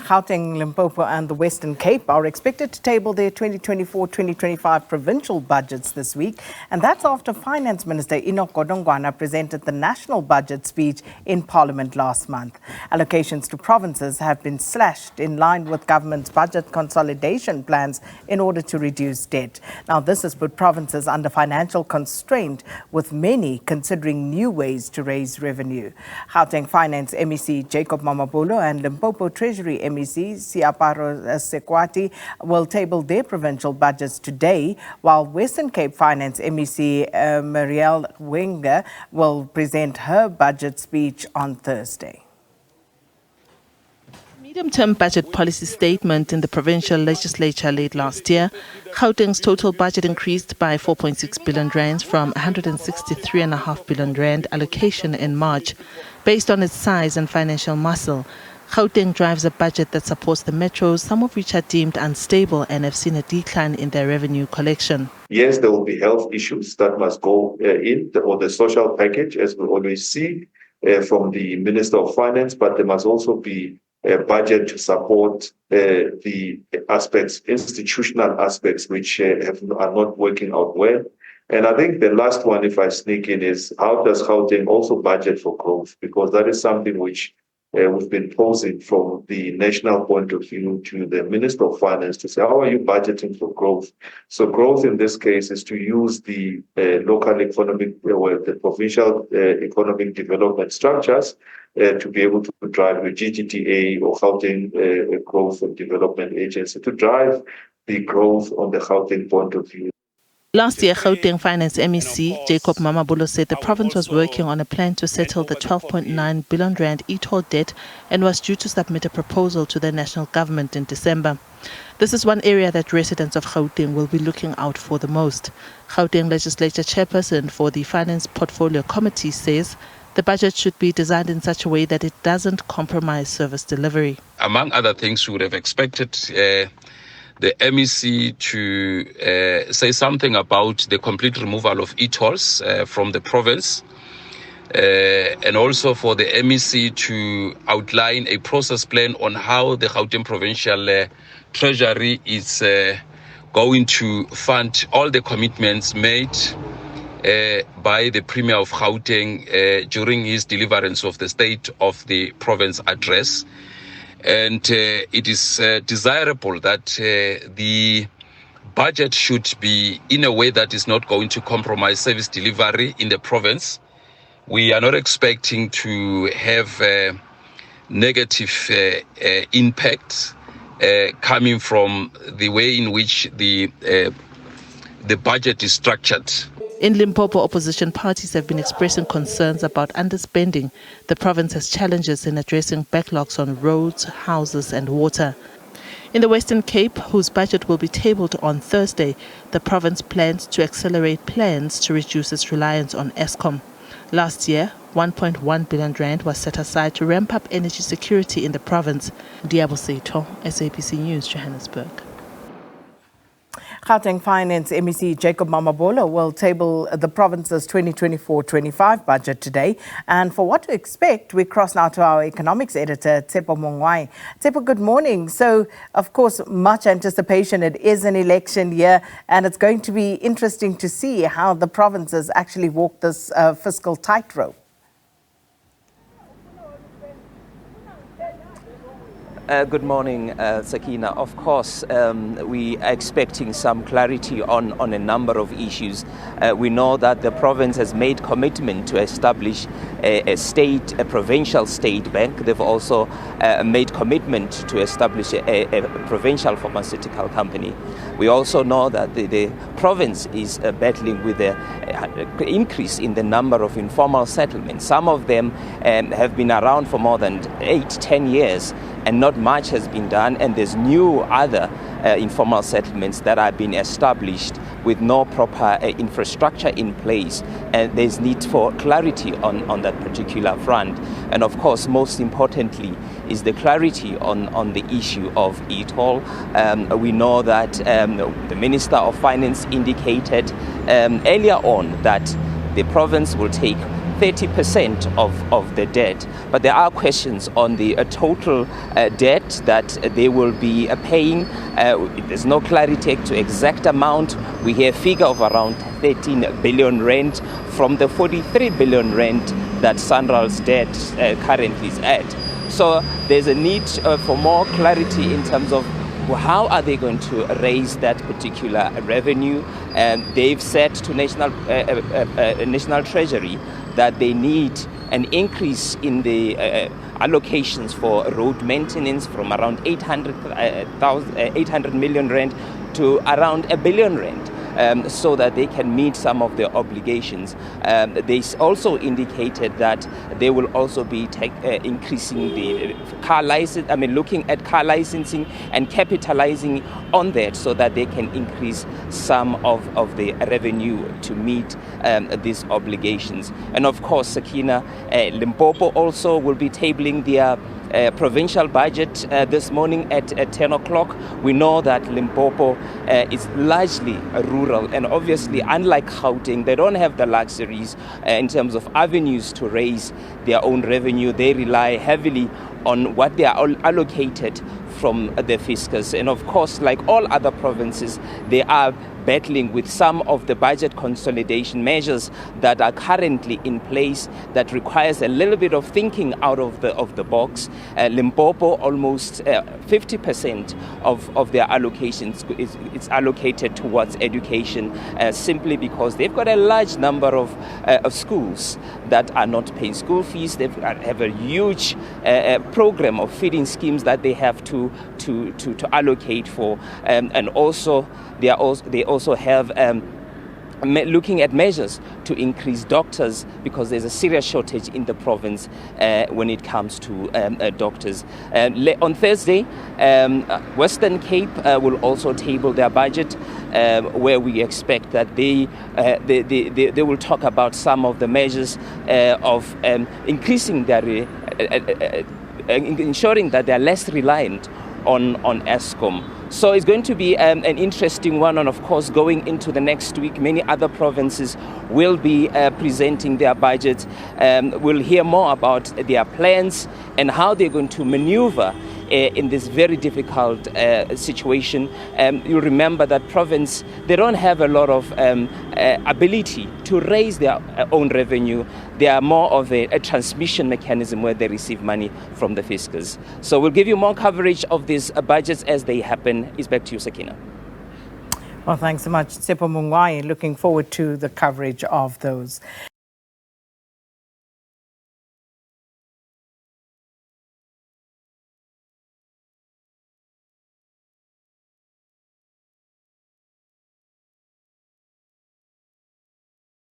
Gauteng, Limpopo and the Western Cape are expected to table their 2024-2025 provincial budgets this week, and that's after Finance Minister Enoch Godongwana presented the national budget speech in Parliament last month. Allocations to provinces have been slashed in line with government's budget consolidation plans in order to reduce debt. Now, this has put provinces under financial constraint, with many considering new ways to raise revenue. Gauteng Finance MEC Mamabolo and Limpopo Treasury MEC Seaparo Sekoati will table their provincial budgets today, while Western Cape Finance MEC Mireille Wenger will present her budget speech on Thursday. Medium-term budget policy statement in the provincial legislature late last year, Gauteng's total budget increased by 4.6 billion rand from 163.5 billion rand allocation in March. Based on its size and financial muscle, Gauteng drives a budget that supports the metros, some of which are deemed unstable and have seen a decline in their revenue collection. Yes, there will be health issues that must go in, or the social package, as we always see from the Minister of Finance, but there must also be a budget to support the aspects, institutional aspects, which are not working out well. And I think the last one, if I sneak in, is how does Gauteng also budget for growth? Because that is something which we've been posing from the national point of view to the Minister of Finance to say, how are you budgeting for growth? So growth in this case is to use the local economic, the provincial economic development structures to be able to drive the GGTA or Gauteng Growth and Development Agency to drive the growth on the Gauteng point of view. Last year, Gauteng Finance MEC Mamabolo said the province was working on a plan to settle the 12.9 billion rand e-toll debt and was due to submit a proposal to the national government in December. This is one area that residents of Gauteng will be looking out for the most. Gauteng Legislature Chairperson for the Finance Portfolio Committee says the budget should be designed in such a way that it doesn't compromise service delivery. Among other things, we would have expected the MEC to say something about the complete removal of e-tolls from the province, and also for the MEC to outline a process plan on how the Gauteng Provincial Treasury is going to fund all the commitments made by the Premier of Gauteng during his deliverance of the State of the Province address. And it is desirable that the budget should be in a way that is not going to compromise service delivery in the province. We are not expecting to have negative impact coming from the way in which the budget is structured. In Limpopo, opposition parties have been expressing concerns about underspending. The province has challenges in addressing backlogs on roads, houses and water. In the Western Cape, whose budget will be tabled on Thursday, the province plans to accelerate plans to reduce its reliance on Eskom. Last year, 1.1 billion rand was set aside to ramp up energy security in the province. Diabo Seito, SABC News, Johannesburg. Gauteng Finance MEC Mamabolo will table the province's 2024-25 budget today. And for what to expect, we cross now to our economics editor, Tsepo Mongwai. Tsepo, good morning. So, of course, much anticipation. It is an election year, and it's going to be interesting to see how the provinces actually walk this fiscal tightrope. Good morning, Sakina. Of course, we are expecting some clarity on a number of issues. We know that the province has made commitment to establish a provincial state bank. They've also made commitment to establish a provincial pharmaceutical company. We also know that the province is battling with an increase in the number of informal settlements. Some of them have been around for more than 8-10 years, and not much has been done, and there's new other informal settlements that are being established with no proper infrastructure in place, and there's need for clarity on that particular front. And of course, most importantly, is the clarity on the issue of e-toll. We know that the Minister of Finance indicated earlier on that the province will take 30% of the debt. But there are questions on the total debt that they will be paying. There's no clarity to exact amount. We hear a figure of around 13 billion rand from the 43 billion rand that SANRAL's debt currently is at. So there's a need for more clarity in terms of how are they going to raise that particular revenue. And they've said to National Treasury that they need an increase in the allocations for road maintenance from around 800 million rand to around 1 billion rand. So that they can meet some of their obligations. They also indicated that they will also be increasing the car license, looking at car licensing and capitalizing on that so that they can increase some of the revenue to meet these obligations. And of course, Sakina, Limpopo also will be tabling their provincial budget this morning at 10 o'clock. We know that Limpopo is largely rural, and obviously, unlike Gauteng, they don't have the luxuries in terms of avenues to raise their own revenue. They rely heavily on what they are allocated from the fiscus. And of course, like all other provinces, they are battling with some of the budget consolidation measures that are currently in place that requires a little bit of thinking out of the box. Limpopo, almost 50% of their allocations is allocated towards education, simply because they've got a large number of schools that are not paying school fees. They have a huge program of feeding schemes that they have to allocate for, and also they also have looking at measures to increase doctors, because there's a serious shortage in the province when it comes to doctors. On Thursday, Western Cape will also table their budget, where we expect that they will talk about some of the measures of increasing their ensuring that they are less reliant on Eskom. So it's going to be an interesting one, and of course, going into the next week, many other provinces will be presenting their budgets. We'll hear more about their plans and how they're going to maneuver in this very difficult situation. You'll remember that province, they don't have a lot of ability to raise their own revenue. They are more of a transmission mechanism where they receive money from the fiscus. So we'll give you more coverage of these budgets as they happen. It's back to you, Sakina. Well, thanks so much, Tsepo Mungwayi. Looking forward to the coverage of those.